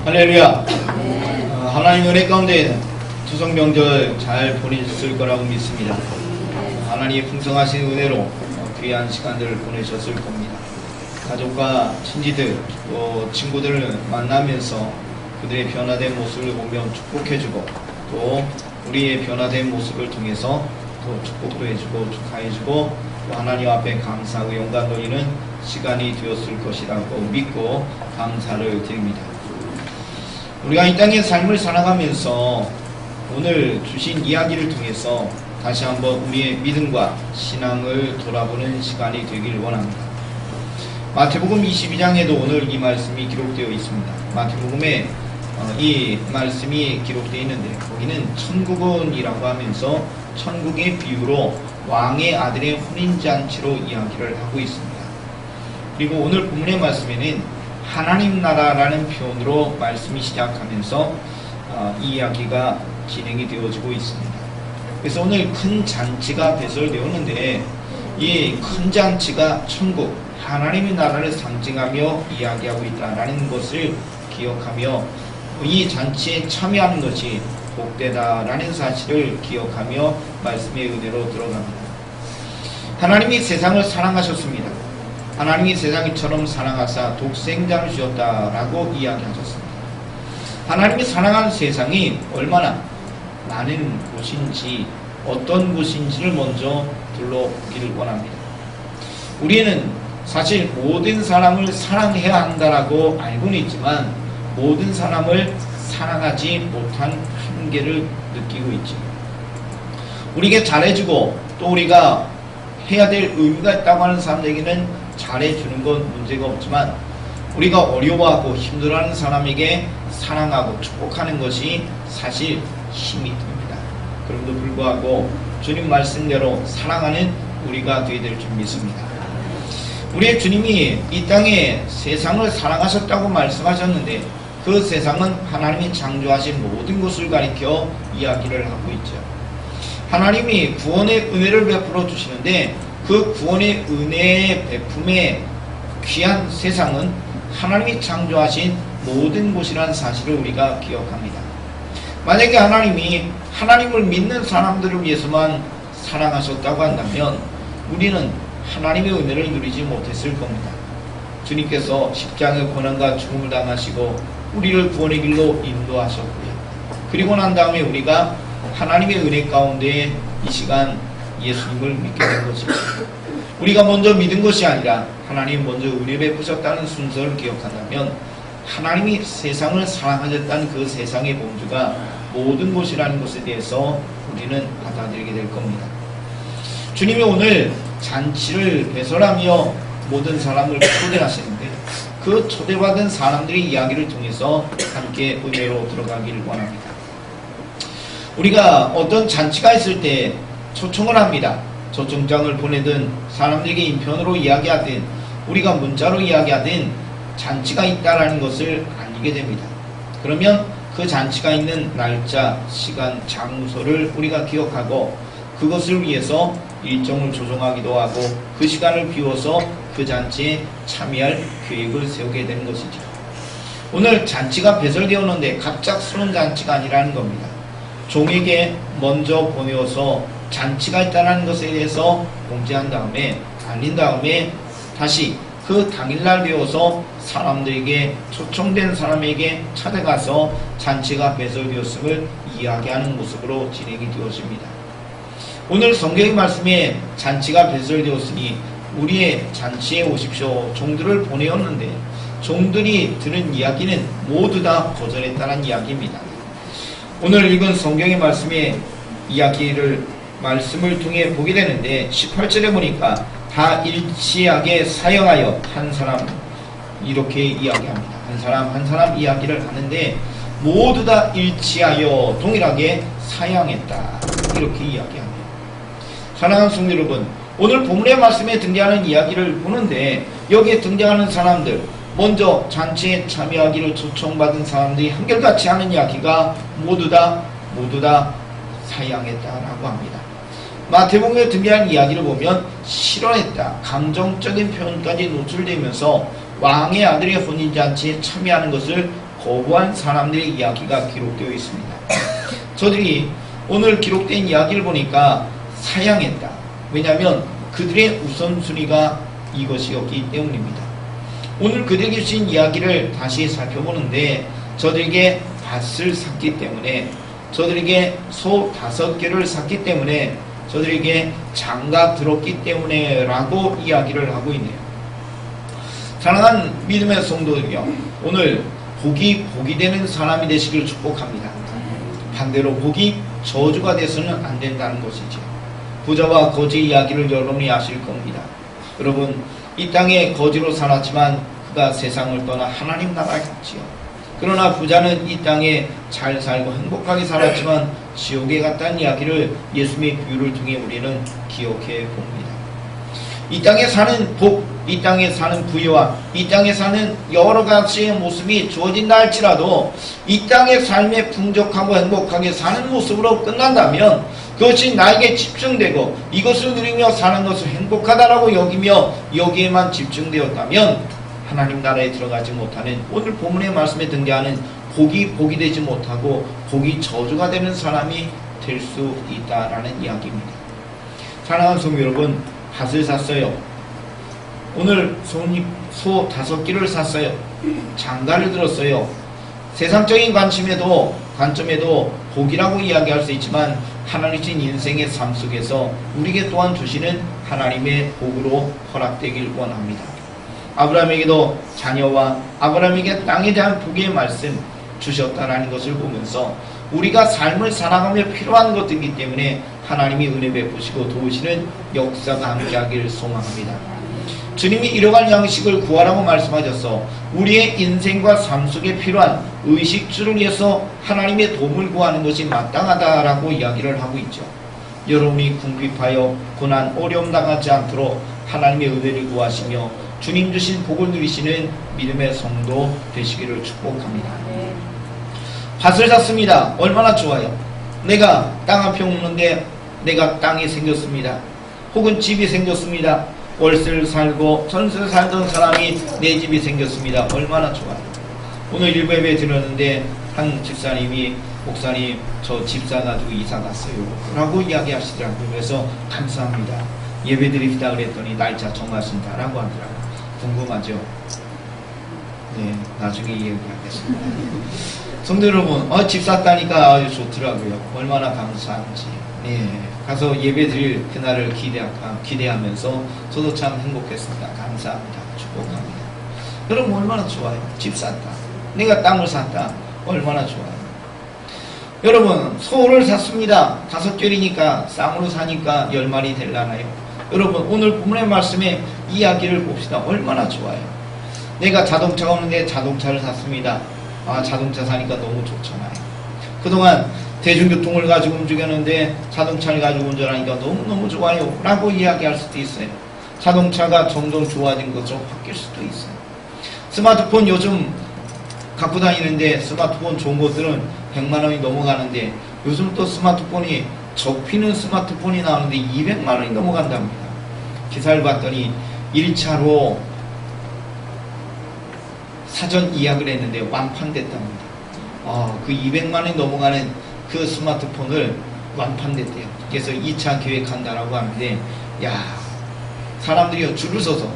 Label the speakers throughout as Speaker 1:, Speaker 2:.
Speaker 1: 할렐루야. 하나님 은혜 가운데 추석 명절 잘 보내셨을 거라고 믿습니다. 하나님의 풍성하신 은혜로 귀한 시간들을 보내셨을 겁니다. 가족과 친지들 또 친구들을 만나면서 그들의 변화된 모습을 보며 축복해주고 또 우리의 변화된 모습을 통해서 또 축복도 해주고 축하해주고 또 하나님 앞에 감사하고 영광 돌리는 시간이 되었을 것이라고 믿고 감사를 드립니다. 우리가 이 땅의 삶을 살아가면서 오늘 주신 이야기를 통해서 다시 한번 우리의 믿음과 신앙을 돌아보는 시간이 되길 원합니다. 마태복음 22장에도 오늘 이 말씀이 기록되어 있습니다. 마태복음에 이 말씀이 기록되어 있는데 거기는 천국은이라고 하면서 천국의 비유로 왕의 아들의 혼인잔치로 이야기를 하고 있습니다. 그리고 오늘 본문의 말씀에는 하나님 나라라는 표현으로 말씀이 시작하면서 이 이야기가 진행이 되어지고 있습니다. 그래서 오늘 큰 잔치가 배설되었는데 이 큰 잔치가 천국, 하나님의 나라를 상징하며 이야기하고 있다라는 것을 기억하며 이 잔치에 참여하는 것이 복되다라는 사실을 기억하며 말씀의 은혜로 들어갑니다. 하나님이 세상을 사랑하셨습니다. 하나님이 세상이처럼 사랑하사 독생자를 주셨다라고 이야기하셨습니다. 하나님이 사랑하는 세상이 얼마나 많은 곳인지 어떤 곳인지를 먼저 둘러보기를 원합니다. 우리는 사실 모든 사람을 사랑해야 한다라고 알고는 있지만 모든 사람을 사랑하지 못한 한계를 느끼고 있죠. 우리에게 잘해주고 또 우리가 해야 될 의무가 있다고 하는 사람들에게는 잘해주는 건 문제가 없지만 우리가 어려워하고 힘들어하는 사람에게 사랑하고 축복하는 것이 사실 힘이 듭니다. 그럼에도 불구하고 주님 말씀대로 사랑하는 우리가 되어야 될 줄 믿습니다. 우리의 주님이 이 땅에 세상을 사랑하셨다고 말씀하셨는데 그 세상은 하나님이 창조하신 모든 것을 가리켜 이야기를 하고 있죠. 하나님이 구원의 은혜를 베풀어 주시는데 그 구원의 은혜의 베품의 귀한 세상은 하나님이 창조하신 모든 곳이라는 사실을 우리가 기억합니다. 만약에 하나님이 하나님을 믿는 사람들을 위해서만 사랑하셨다고 한다면 우리는 하나님의 은혜를 누리지 못했을 겁니다. 주님께서 십자가의 고난과 죽음을 당하시고 우리를 구원의 길로 인도하셨고요. 그리고 난 다음에 우리가 하나님의 은혜 가운데 이 시간 예수님을 믿게 된 것입니다. 우리가 먼저 믿은 것이 아니라 하나님 먼저 은혜 베푸셨다는 순서를 기억한다면 하나님이 세상을 사랑하셨다는 그 세상의 본주가 모든 것이라는 것에 대해서 우리는 받아들이게 될 겁니다. 주님이 오늘 잔치를 배설하며 모든 사람을 초대하시는데 그 초대받은 사람들의 이야기를 통해서 함께 은혜로 들어가기를 원합니다. 우리가 어떤 잔치가 있을 때 초청을 합니다. 초청장을 보내든 사람들에게 인편으로 이야기하든 우리가 문자로 이야기하든 잔치가 있다라는 것을 알게 됩니다. 그러면 그 잔치가 있는 날짜, 시간, 장소를 우리가 기억하고 그것을 위해서 일정을 조정하기도 하고 그 시간을 비워서 그 잔치에 참여할 계획을 세우게 되는 것이죠. 오늘 잔치가 배설되었는데 갑작스러운 잔치가 아니라는 겁니다. 종에게 먼저 보내어서 잔치가 있다는 것에 대해서 공지한 다음에 알린 다음에 다시 그 당일날 배워서 사람들에게 초청된 사람에게 찾아가서 잔치가 배설되었음을 이야기하는 모습으로 진행이 되었습니다. 오늘 성경의 말씀에 잔치가 배설되었으니 우리의 잔치에 오십시오 종들을 보내었는데 종들이 들은 이야기는 모두 다 거절했다는 이야기입니다. 오늘 읽은 성경의 말씀에 말씀을 통해 보게 되는데 18절에 보니까 다 일치하게 사형하여 한 사람 이렇게 이야기합니다. 한 사람 이야기를 하는데 모두 다 일치하여 동일하게 사형했다 이렇게 이야기합니다. 사랑하는 성도 여러분, 오늘 본문의 말씀에 등장하는 이야기를 보는데 여기에 등장하는 사람들 먼저 잔치에 참여하기를 초청받은 사람들이 한결같이 하는 이야기가 모두 다 사양했다라고 합니다. 마태복음에 등장하는 이야기를 보면 실언했다, 감정적인 표현까지 노출되면서 왕의 아들의 혼인잔치에 참여하는 것을 거부한 사람들의 이야기가 기록되어 있습니다. 저들이 오늘 기록된 이야기를 보니까 사양했다. 왜냐하면 그들의 우선순위가 이것이었기 때문입니다. 오늘 그들에게 주신 이야기를 다시 살펴보는데 저들에게 밭을 샀기 때문에, 저들에게 소 5개를 샀기 때문에, 저들에게 장가 들었기 때문에 라고 이야기를 하고 있네요. 사랑하는 믿음의 성도들이요, 오늘 복이 되는 사람이 되시길 축복합니다. 반대로 복이 저주가 돼서는 안 된다는 것이죠. 부자와 거지 이야기를 여러분이 아실 겁니다. 여러분, 이 땅에 거지로 살았지만 그가 세상을 떠나 하나님 나라에 갔지요. 그러나 부자는 이 땅에 잘 살고 행복하게 살았지만 지옥에 갔다는 이야기를 예수님의 비유를 통해 우리는 기억해 봅니다. 이 땅에 사는 복, 이 땅에 사는 부여와 이 땅에 사는 여러 가지의 모습이 주어진다 할지라도 이 땅의 삶에 풍족하고 행복하게 사는 모습으로 끝난다면, 그것이 나에게 집중되고 이것을 누리며 사는 것을 행복하다라고 여기며 여기에만 집중되었다면 하나님 나라에 들어가지 못하는, 오늘 본문의 말씀에 등장하는 복이 되지 못하고 복이 저주가 되는 사람이 될 수 있다라는 이야기입니다. 사랑하는 성도 여러분, 밭을 샀어요. 오늘 소 5개를 샀어요. 장가를 들었어요. 세상적인 관점에도 복이라고 이야기할 수 있지만 하나님 주신 인생의 삶 속에서 우리에게 또한 주시는 하나님의 복으로 허락되길 원합니다. 아브라함에게도 자녀와 아브라함에게 땅에 대한 복의 말씀 주셨다라는 것을 보면서 우리가 삶을 살아가며 필요한 것들이기 때문에 하나님이 은혜 베푸시고 도우시는 역사가 함께하기를 소망합니다. 주님이 이러한 양식을 구하라고 말씀하셔서 우리의 인생과 삶 속에 필요한 의식주를 위해서 하나님의 도움을 구하는 것이 마땅하다라고 이야기를 하고 있죠. 여러분이 궁핍하여 고난 어려움 당하지 않도록 하나님의 은혜를 구하시며 주님 주신 복을 누리시는 믿음의 성도 되시기를 축복합니다. 밭을 샀습니다. 얼마나 좋아요. 내가 땅 한 평 없는데 내가 땅이 생겼습니다. 혹은 집이 생겼습니다. 월세를 살고 전세를 살던 사람이 내 집이 생겼습니다. 얼마나 좋아요. 오늘 일부 예배 드렸는데 한 집사님이, 목사님 저 집 사가지고 이사 갔어요 라고 이야기하시더라고요. 그래서 감사합니다, 예배 드립시다 그랬더니 날짜 정하신다 라고 하더라고요. 궁금하죠? 네, 나중에 이야기하겠습니다. 성도 여러분, 집 샀다니까 아주 좋더라고요. 얼마나 감사한지. 네, 가서 예배 드릴 그날을 기대하면서 저도 참 행복했습니다. 감사합니다. 축복합니다. 여러분, 얼마나 좋아요. 집 샀다, 내가 땅을 샀다, 얼마나 좋아요. 여러분, 소를 샀습니다. 5개리니까 쌍으로 사니까 10마리 될라나요? 여러분, 오늘 본문의 말씀에 이야기를 봅시다. 얼마나 좋아요. 내가 자동차가 없는데 자동차를 샀습니다. 자동차 사니까 너무 좋잖아요. 그동안 대중교통을 가지고 움직였는데 자동차를 가지고 운전하니까 너무너무 좋아요 라고 이야기할 수도 있어요. 자동차가 점점 좋아진 것으로 바뀔 수도 있어요. 스마트폰 요즘 갖고 다니는데 스마트폰 좋은 것들은 100만원이 넘어가는데 요즘 또 스마트폰이 접히는 스마트폰이 나오는데 200만원이 넘어간답니다. 기사를 봤더니 1차로 사전 예약을 했는데 완판됐답니다. 그 200만원이 넘어가는 그 스마트폰을 완판됐대요. 그래서 2차 계획한다라고 하는데, 사람들이 줄을 서서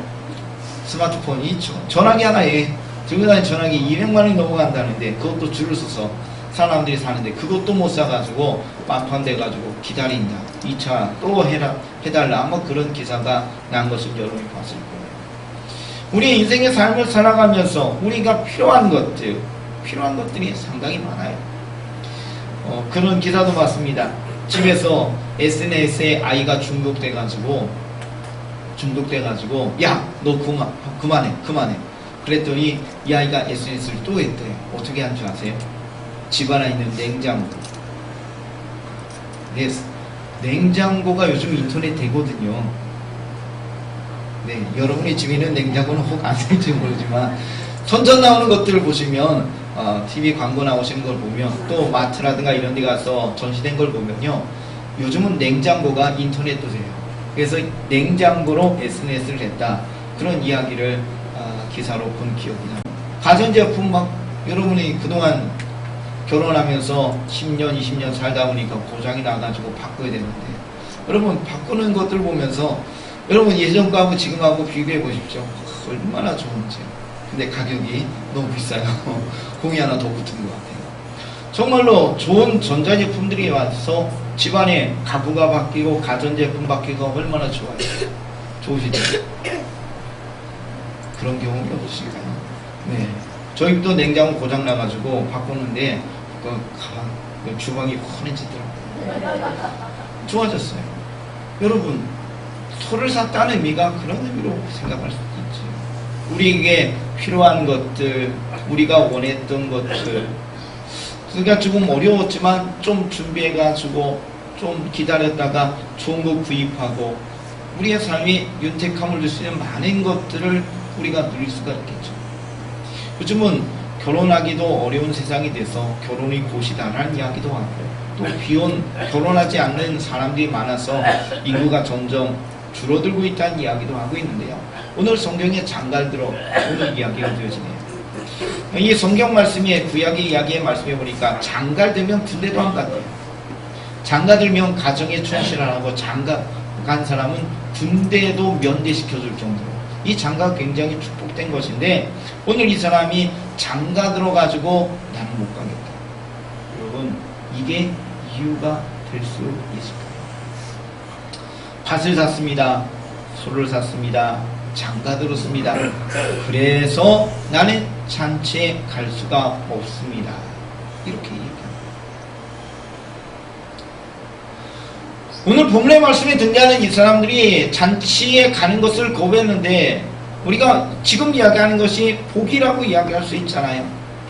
Speaker 1: 스마트폰이 전화기 하나에 들고 다니는 전화기 200만원이 넘어간다는데 그것도 줄을 서서 사람들이 사는데 그것도 못 사가지고 완판돼가지고 기다린다. 2차 또 해달라. 뭐 그런 기사가 난 것을 여러분이 봤을 거예요. 우리의 인생의 삶을 살아가면서 우리가 필요한 것들이 상당히 많아요. 그런 기사도 봤습니다. 집에서 SNS에 아이가 중독돼가지고 야, 너 그만해. 그랬더니 이 아이가 SNS를 또 했대요. 어떻게 한 줄 아세요? 집 안에 있는 냉장고. 네, 냉장고가 요즘 인터넷 되거든요. 네, 여러분의 집에 있는 냉장고는 혹 안 될지 모르지만 선전 나오는 것들을 보시면 TV 광고 나오시는 걸 보면 또 마트라든가 이런 데 가서 전시된 걸 보면요, 요즘은 냉장고가 인터넷도 돼요. 그래서 냉장고로 SNS를 했다, 그런 이야기를 기사로 본 기억이 납니다. 가전제품 막 여러분이 그동안 결혼하면서 10년, 20년 살다 보니까 고장이 나가지고 바꿔야 되는데, 여러분 바꾸는 것들 보면서 여러분 예전하고 지금하고 비교해 보십시오. 얼마나 좋은지. 근데 가격이 너무 비싸요. 공이 하나 더 붙은 것 같아요. 정말로 좋은 전자제품들이 와서 집안에 가구가 바뀌고 가전제품 바뀌고 얼마나 좋아요. 좋으시죠? 그런 경험이 없으실까요? 네. 저희 또 냉장고 고장 나가지고 바꿨는데 그 주방이 환해지더라고요. 좋아졌어요. 여러분, 소를 샀다는 의미가 그런 의미로 생각할 수도 있죠. 우리에게 필요한 것들, 우리가 원했던 것들, 그러니까 조금 어려웠지만 좀 준비해가지고 좀 기다렸다가 좋은 거 구입하고 우리의 삶이 윤택함을 줄 수 있는 많은 것들을 우리가 누릴 수가 있겠죠. 요즘은 결혼하기도 어려운 세상이 돼서 결혼이 곧이다라는 이야기도 하고, 또 비혼 결혼하지 않는 사람들이 많아서 인구가 점점 줄어들고 있다는 이야기도 하고 있는데요. 오늘 성경에 장가들어 오늘 이야기가 되어지네요. 이 성경 말씀에 구약의 이야기에 말씀해 보니까 장가들면 군대도 안 간대요. 장가들면 가정에 충실 안 하고 장가 간 사람은 군대에도 면대시켜줄 정도로 이 장가가 굉장히 축복된 것인데, 오늘 이 사람이 장가 들어가지고 나는 못 가겠다. 여러분, 이게 이유가 될 수 있을까요? 밭을 샀습니다. 소를 샀습니다. 장가 들었습니다. 그래서 나는 잔치에 갈 수가 없습니다. 이렇게 얘기합니다. 오늘 본문의 말씀에 등장하는 이 사람들이 잔치에 가는 것을 거부했는데, 우리가 지금 이야기하는 것이 복이라고 이야기할 수 있잖아요.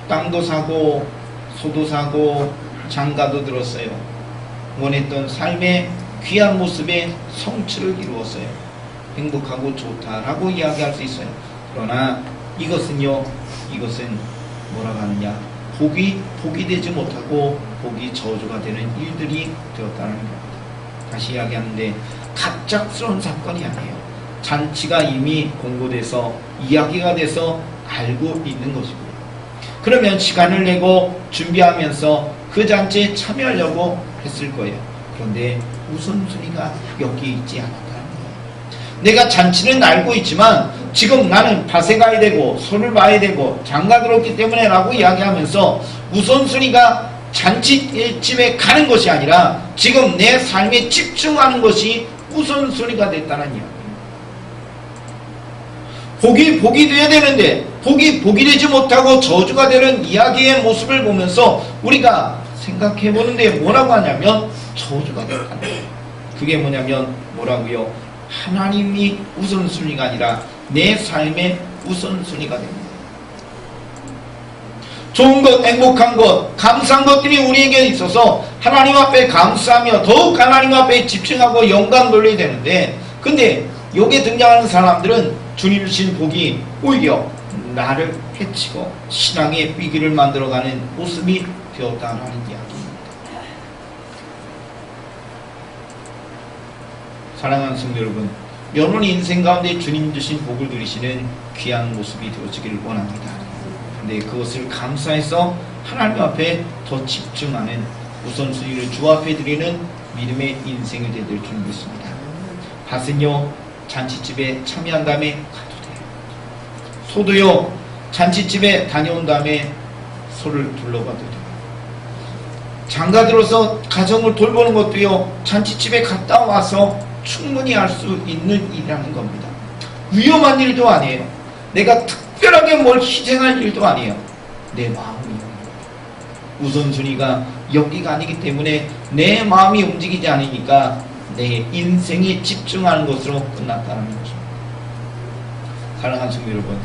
Speaker 1: 땅도 사고 소도 사고 장가도 들었어요. 원했던 삶의 귀한 모습의 성취를 이루었어요. 행복하고 좋다라고 이야기할 수 있어요. 그러나 이것은 뭐라고 하느냐, 복이 되지 못하고 복이 저주가 되는 일들이 되었다는 겁니다. 다시 이야기하는데 갑작스러운 사건이 아니에요. 잔치가 이미 공고돼서 이야기가 돼서 알고 있는 것이고요. 그러면 시간을 내고 준비하면서 그 잔치에 참여하려고 했을 거예요. 그런데 우선순위가 여기 있지 않았다는 거예요. 내가 잔치는 알고 있지만 지금 나는 밭에 가야 되고 소를 봐야 되고 장가 들었기 때문에 라고 이야기하면서 우선순위가 잔치집에 가는 것이 아니라 지금 내 삶에 집중하는 것이 우선순위가 됐다는 이야기입니다. 복이 되어야 되는데 복이 되지 못하고 저주가 되는 이야기의 모습을 보면서 우리가 생각해 보는데 뭐라고 하냐면 저주가 됐다는 거예요. 그게 뭐냐면 뭐라고요? 하나님이 우선순위가 아니라 내 삶의 우선순위가 됩니다. 좋은 것, 행복한 것, 감사한 것들이 우리에게 있어서 하나님 앞에 감사하며 더욱 하나님 앞에 집중하고 영광 돌려야 되는데, 근데 여기에 등장하는 사람들은 주님 주신 복이 오히려 나를 해치고 신앙의 위기를 만들어가는 모습이 되었다는 이야기입니다. 사랑하는 성도 여러분, 여러분의 인생 가운데 주님 주신 복을 누리시는 귀한 모습이 되어지기를 원합니다. 그런데 그것을 감사해서 하나님 앞에 더 집중하는 우선순위를 주 앞에 드리는 믿음의 인생이 되될 줄 믿습니다. 밭은요, 잔치집에 참여한 다음에 가도 돼요. 소도요, 잔치집에 다녀온 다음에 소를 둘러봐도 돼요. 장가 들어서 가정을 돌보는 것도요, 잔치집에 갔다 와서 충분히 할 수 있는 일이라는 겁니다. 위험한 일도 아니에요. 내가 특별하게 뭘 희생할 일도 아니에요. 내 마음이 우선순위가 여기가 아니기 때문에 내 마음이 움직이지 않으니까 내 인생에 집중하는 것으로 끝났다는 거죠. 사랑하는 성도 여러분,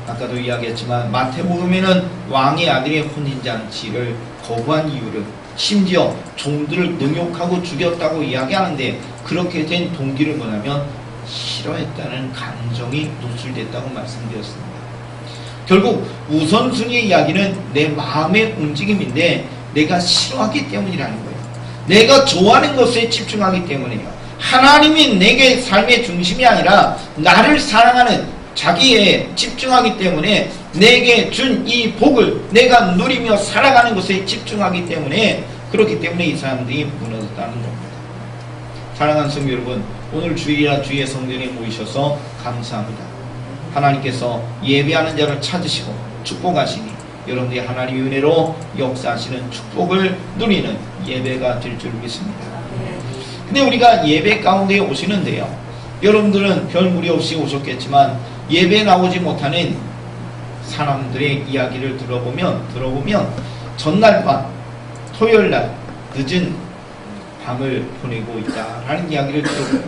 Speaker 1: 아까도 이야기했지만 마태복음에는 왕의 아들의 혼인잔치를 거부한 이유를, 심지어 종들을 능욕하고 죽였다고 이야기하는데 그렇게 된 동기를 뭐냐면 싫어했다는 감정이 노출됐다고 말씀드렸습니다. 결국 우선순위의 이야기는 내 마음의 움직임인데 내가 싫어하기 때문이라는 거예요. 내가 좋아하는 것에 집중하기 때문이에요. 하나님이 내게 삶의 중심이 아니라 나를 사랑하는 자기에 집중하기 때문에 내게 준 이 복을 내가 누리며 살아가는 것에 집중하기 때문에, 그렇기 때문에 이 사람들이 무너졌다는 겁니다. 사랑하는 성도 여러분, 오늘 주일이라 주의 성전에 모이셔서 감사합니다. 하나님께서 예배하는 자를 찾으시고 축복하시니 여러분들이 하나님의 은혜로 역사하시는 축복을 누리는 예배가 될 줄 믿습니다. 근데 우리가 예배 가운데 오시는데요, 여러분들은 별 무리 없이 오셨겠지만 예배에 나오지 못하는 사람들의 이야기를 들어보면 전날 밤, 토요일날 늦은 밤을 보내고 있다라는 이야기를 들어보요.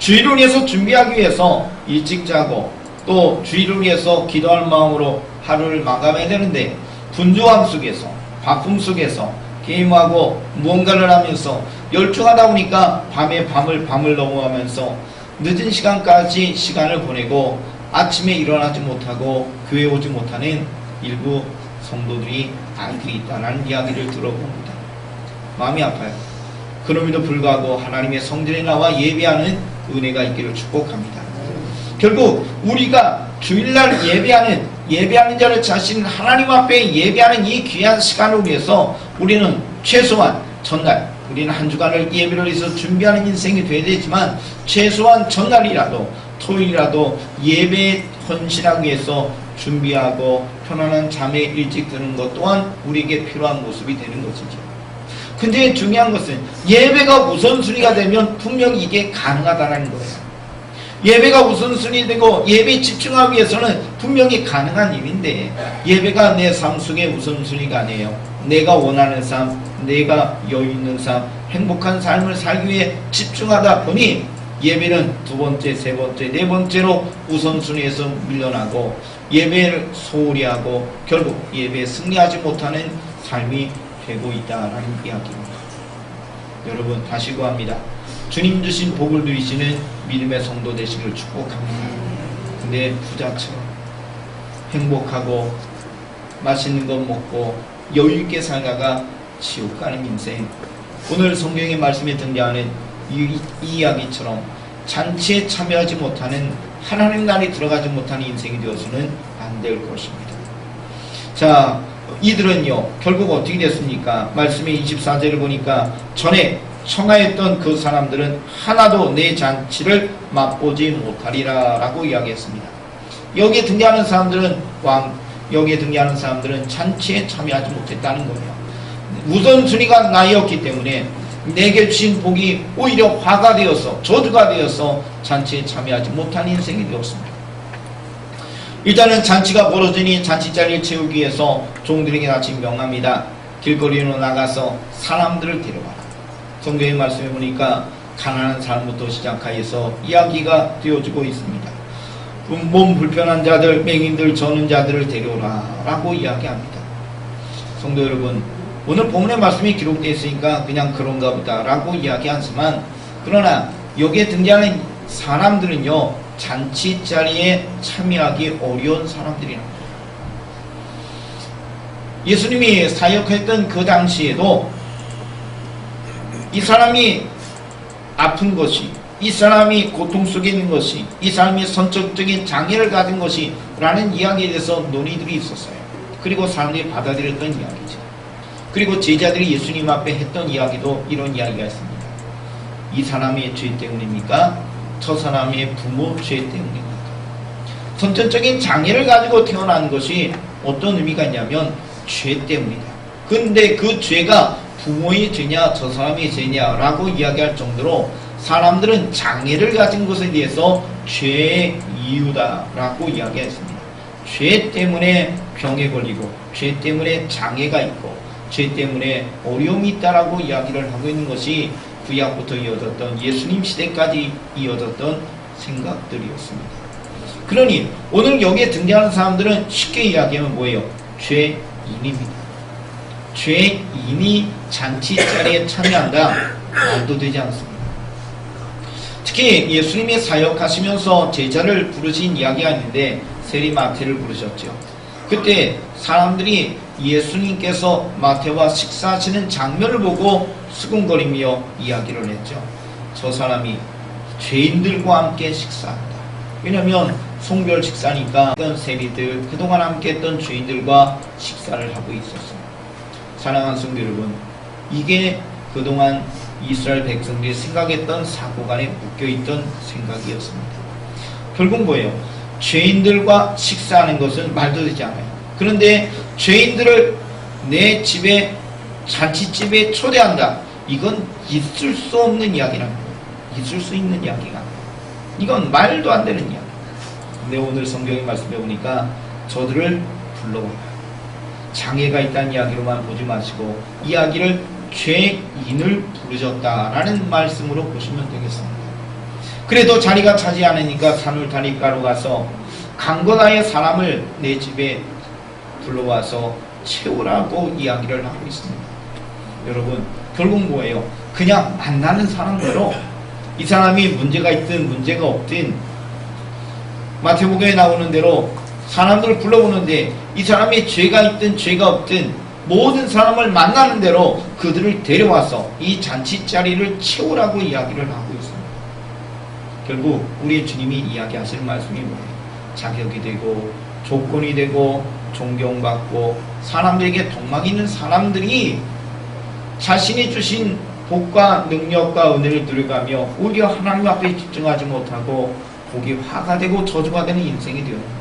Speaker 1: 주일을 위해서 준비하기 위해서 일찍 자고 또 주일을 위해서 기도할 마음으로 하루를 마감해야 되는데, 분주함 속에서, 바쁨 속에서 게임하고 무언가를 하면서 열중하다 보니까 밤을 넘어가면서 늦은 시간까지 시간을 보내고 아침에 일어나지 못하고 교회에 오지 못하는 일부 성도들이 알고 있다는 이야기를 들어봅니다. 마음이 아파요. 그럼에도 불구하고 하나님의 성전에 나와 예배하는 은혜가 있기를 축복합니다. 결국 우리가 주일날 예배하는 자를 자신 하나님 앞에 예배하는 이 귀한 시간을 위해서 우리는 최소한 전날, 우리는 한 주간을 예배를 위해서 준비하는 인생이 되어야 되지만 최소한 전날이라도 토요일이라도 예배에 헌신하기 위해서 준비하고 편안한 잠에 일찍 드는 것 또한 우리에게 필요한 모습이 되는 것이죠. 근데 중요한 것은 예배가 우선순위가 되면 분명히 이게 가능하다는 거예요. 예배가 우선순위 되고 예배에 집중하기 위해서는 분명히 가능한 일인데, 예배가 내 삶 속의 우선순위가 아니에요. 내가 원하는 삶, 내가 여유 있는 삶, 행복한 삶을 살기 위해 집중하다 보니 예배는 두 번째, 세 번째, 네 번째로 우선순위에서 밀려나고 예배를 소홀히 하고 결국 예배에 승리하지 못하는 삶이 되고 있다라는 이야기입니다. 여러분, 다시 구합니다. 주님 주신 복을 누리시는 믿음의 성도 되시기를 축복합니다. 근데 부자처럼 행복하고 맛있는 것 먹고 여유있게 살다가 지옥 가는 인생, 오늘 성경의 말씀에 등장하는 이 이야기처럼 잔치에 참여하지 못하는, 하나님 나라에 들어가지 못하는 인생이 되어서는 안 될 것입니다. 자, 이들은요 결국 어떻게 됐습니까? 말씀의 24절을 보니까 전에 청하였던 그 사람들은 하나도 내 잔치를 맛보지 못하리라 라고 이야기했습니다. 여기에 등장하는 사람들은 여기에 등장하는 사람들은 잔치에 참여하지 못했다는 거예요. 우선순위가 나였기 때문에 내게 주신 복이 오히려 화가 되어서, 저주가 되어서 잔치에 참여하지 못한 인생이 되었습니다. 일단은 잔치가 벌어지니 잔치 자리를 채우기 위해서 종들에게 아침 명합니다. 길거리로 나가서 사람들을 데려와라. 성경의 말씀에 보니까 가난한 사람부터 시작하여서 이야기가 되어지고 있습니다. 몸 불편한 자들, 맹인들, 저는 자들을 데려오라 라고 이야기합니다. 성도 여러분, 오늘 본문의 말씀이 기록되어 있으니까 그냥 그런가 보다 라고 이야기하지만, 그러나 여기에 등장하는 사람들은요 잔치 자리에 참여하기 어려운 사람들이랍니다. 예수님이 사역했던 그 당시에도 이 사람이 아픈 것이, 이 사람이 고통 속에 있는 것이, 이 사람이 선천적인 장애를 가진 것이 라는 이야기에 대해서 논의들이 있었어요. 그리고 사람들이 받아들였던 이야기죠. 그리고 제자들이 예수님 앞에 했던 이야기도 이런 이야기가 있습니다. 이 사람의 죄 때문입니까? 저 사람의 부모 죄 때문입니까? 선천적인 장애를 가지고 태어난 것이 어떤 의미가 있냐면 죄 때문이다. 근데 그 죄가 부모의 죄냐 저 사람의 죄냐라고 이야기할 정도로 사람들은 장애를 가진 것에 대해서 죄의 이유다라고 이야기했습니다. 죄 때문에 병에 걸리고 죄 때문에 장애가 있고 죄 때문에 어려움이 있다라고 이야기를 하고 있는 것이 구약부터 이어졌던, 예수님 시대까지 이어졌던 생각들이었습니다. 그러니 오늘 여기에 등장하는 사람들은 쉽게 이야기하면 뭐예요? 죄인입니다. 죄인이 잔치 자리에 참여한다? 말도 되지 않습니다. 특히 예수님이 사역하시면서 제자를 부르신 이야기가 있는데 세리 마태를 부르셨죠. 그때 사람들이 예수님께서 마태와 식사하시는 장면을 보고 수군거리며 이야기를 했죠. 저 사람이 죄인들과 함께 식사한다. 왜냐면 송별 식사니까 어떤 세리들, 그동안 함께 했던 죄인들과 식사를 하고 있었어요. 사랑하는 성도 여러분, 이게 그동안 이스라엘 백성들이 생각했던 사고관에 묶여있던 생각이었습니다. 결국 뭐예요? 죄인들과 식사하는 것은 말도 되지 않아요. 그런데 죄인들을 내 집에, 잔치집에 초대한다. 이건 있을 수 없는 이야기라는 거예요. 있을 수 있는 이야기가. 이건 말도 안 되는 이야기. 근데 오늘 성경의 말씀에 보니까 저들을 불러와요. 장애가 있다는 이야기로만 보지 마시고 이야기를 죄인을 부르셨다라는 말씀으로 보시면 되겠습니다. 그래도 자리가 차지 않으니까 산울타리가로 가서 강건하여 사람을 내 집에 불러와서 채우라고 이야기를 하고 있습니다. 여러분, 결국 뭐예요? 그냥 만나는 사람대로 이 사람이 문제가 있든 문제가 없든 마태복음에 나오는 대로 사람들을 불러보는데 이 사람이 죄가 있든 죄가 없든 모든 사람을 만나는 대로 그들을 데려와서 이 잔치자리를 채우라고 이야기를 하고 있습니다. 결국 우리 주님이 이야기하시는 말씀이 뭐예요? 자격이 되고 조건이 되고 존경받고 사람들에게 동막 있는 사람들이 자신이 주신 복과 능력과 은혜를 누려가며 오히려 하나님 앞에 집중하지 못하고 복이 화가 되고 저주가 되는 인생이 되었는데요.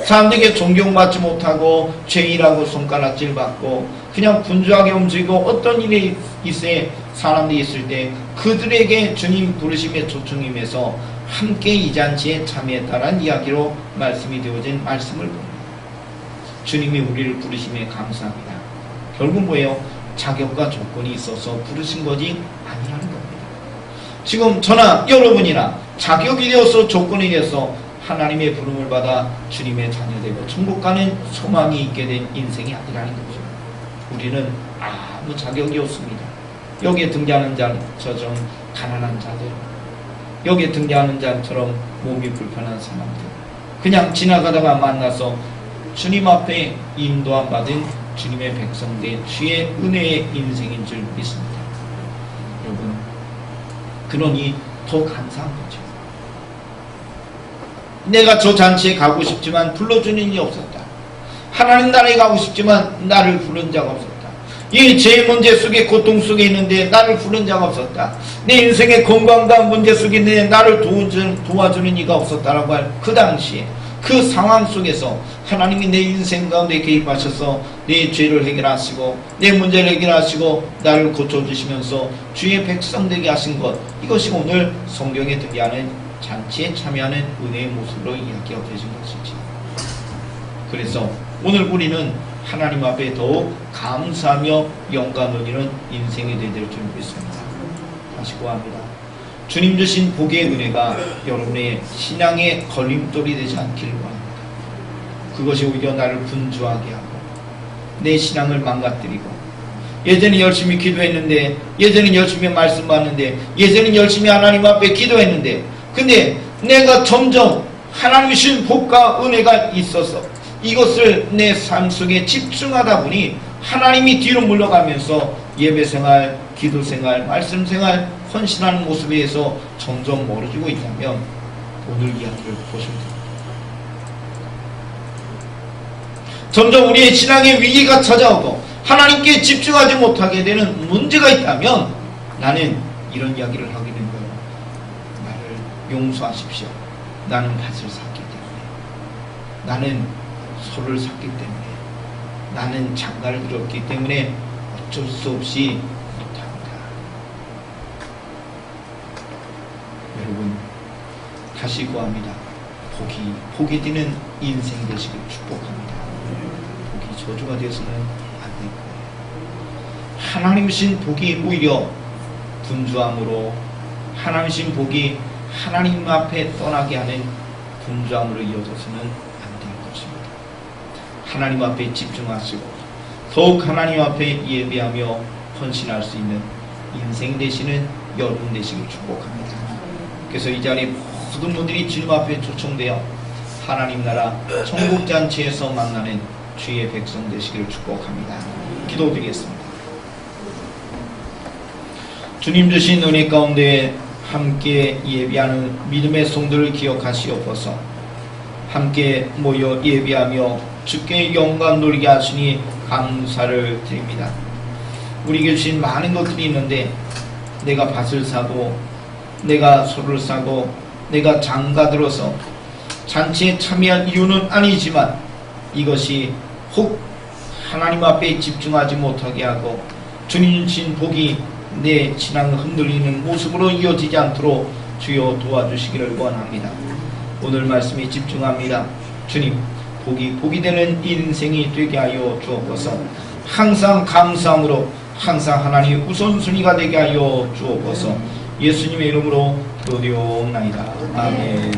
Speaker 1: 사람들에게 존경받지 못하고 죄인이라고 손가락질 받고 그냥 분주하게 움직이고 어떤 일이 있을 사람들이 있을 때 그들에게 주님 부르심에 초청임에서 함께 이 잔치에 참여했다라는 이야기로 말씀이 되어진 말씀을 봅니다. 주님이 우리를 부르심에 감사합니다. 결국 뭐예요? 자격과 조건이 있어서 부르신 것이 아니라는 겁니다. 지금 저나 여러분이나 자격이 되어서 조건이 되어서 하나님의 부름을 받아 주님의 자녀되고 천국 가는 소망이 있게 된 인생이 아니라는 거죠. 우리는 아무 자격이 없습니다. 여기에 등장하는 자처럼 가난한 자들, 여기에 등장하는 자처럼 몸이 불편한 사람들, 그냥 지나가다가 만나서 주님 앞에 인도함 받은 주님의 백성된 주의 은혜의 인생인 줄 믿습니다. 여러분, 그러니 더 감사한 거죠. 내가 저 잔치에 가고 싶지만 불러주는 이가 없었다. 하나님 나라에 가고 싶지만 나를 부른 자가 없었다. 이 제 문제 속에 고통 속에 있는데 나를 부른 자가 없었다. 내 인생의 건강과 문제 속에 있는데 나를 도와주는 이가 없었다라고 할 그 당시에 그 상황 속에서 하나님이 내 인생 가운데 개입하셔서 내 죄를 해결하시고 내 문제를 해결하시고 나를 고쳐주시면서 주의 백성 되게 하신 것, 이것이 오늘 성경에 등장하는 잔치에 참여하는 은혜의 모습으로 이야기가 되신 것이지. 그래서 오늘 우리는 하나님 앞에 더욱 감사하며 영광 돌리는 인생이 되될 줄 믿습니다. 다시 구합니다. 주님 주신 복의 은혜가 여러분의 신앙의 걸림돌이 되지 않기를 원합니다. 그것이 오히려 나를 분주하게 하고 내 신앙을 망가뜨리고, 예전에 열심히 기도했는데, 예전에 열심히 말씀 받는데, 예전에 열심히 하나님 앞에 기도했는데, 근데 내가 점점 하나님이 주신 복과 은혜가 있어서 이것을 내 삶 속에 집중하다 보니 하나님이 뒤로 물러가면서 예배생활, 기도생활, 말씀생활, 헌신하는 모습에 의해서 점점 멀어지고 있다면 오늘 이야기를 보시면 됩니다. 점점 우리의 신앙의 위기가 찾아오고 하나님께 집중하지 못하게 되는 문제가 있다면 나는 이런 이야기를 하게 된 거예요. 나를 용서하십시오. 나는 밭을 샀기 때문에, 나는 소를 샀기 때문에, 나는 장가를 들었기 때문에 어쩔 수 없이 못합니다. 여러분, 다시 구합니다. 복이 되는 인생 되시길 축복합니다. 복이 저주가 되어서는 안 될 거예요. 하나님 신 복이 오히려 분주함으로, 하나님 신 복이 하나님 앞에 떠나게 하는 분주함으로 이어져서는 안 될 것입니다. 하나님 앞에 집중하시고 더욱 하나님 앞에 예배하며 헌신할 수 있는 인생 되시는 여러분 되시길 축복합니다. 그래서 이 자리에 모든 분들이 주님 앞에 초청되어 하나님 나라 천국잔치에서 만나는 주의 백성 되시기를 축복합니다. 기도드리겠습니다. 주님 주신 은혜 가운데 함께 예배하는 믿음의 성도를 기억하시옵소서. 함께 모여 예배하며 주께 영광 돌리게 하시니 감사를 드립니다. 우리에게 주신 많은 것들이 있는데 내가 밭을 사고 내가 소를 사고 내가 장가들어서 잔치에 참여할 이유는 아니지만 이것이 혹 하나님 앞에 집중하지 못하게 하고 주님 주신 복이 내 신앙을 흔들리는 모습으로 이어지지 않도록 주여 도와주시기를 원합니다. 오늘 말씀에 집중합니다. 주님, 복이 되는 인생이 되게 하여 주옵소서. 항상 감사함으로 항상 하나님의 우선순위가 되게 하여 주옵소서. 예수님의 이름으로 기도되옵나이다. 아멘.